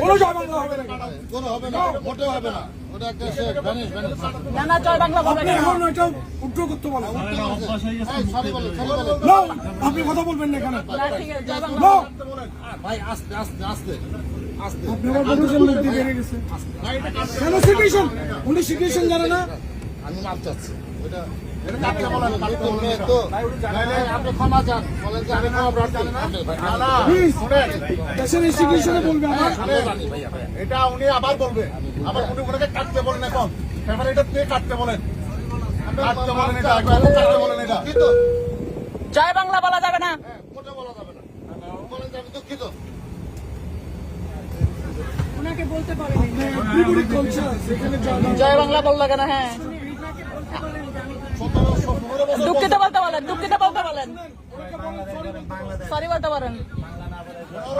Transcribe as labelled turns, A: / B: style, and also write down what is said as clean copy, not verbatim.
A: কোনো জয় বাংলা হবে না,
B: কোনো হবে না, মোটেও হবে না। ওটা একটা
C: না না জয় বাংলা বলবেন না।
A: এখন এটা উদ্যোগ করতে বলো।
B: সরি বলে
A: না, আপনি কথা বলবেন না এখানে।
C: না ঠিক আছে জয় বাংলা।
A: না,
B: ভাই আস্তে আস্তে আস্তে আস্তে
A: আপনি আমার বলেছেন লোক দিয়ে বেরিয়ে গেছে। কেন সিচুয়েশন? উনি সিচুয়েশন জানে না।
B: আমি মাপ চাচ্ছি। ওটা কাটতে বলেন, কাটতে বলেন তো। আপনি ক্ষমা চান, বলেন যে আমি ক্ষমা প্রার্থী।
A: প্লিজ, দেশের ইনস্টিটিউশনে বলবে আমার।
D: এটা উনি আবার বলবে, আবার উনি ওনাকে কাটতে বলেন এখন, এবার এটা তে কাটতে বলেন, কাটতে বলেন এটা, এখন কাটতে বলেন এটা।
B: দুঃখিত,
C: জয় বাংলা বলা যাবে না।
B: মোটে বলা যাবে না। বলেন যে আমি দুঃখিত।
C: ওনাকে বলতে পারেন
A: এভরিবডি কনসাস এখানে জয় বাংলা।
C: জয় বাংলা বললো কেন? হ্যাঁ
D: 17 বছর
C: দুঃখিত বলতে বলেন, দুঃখিত বলতে বলেন, সরি বলতে পারেন।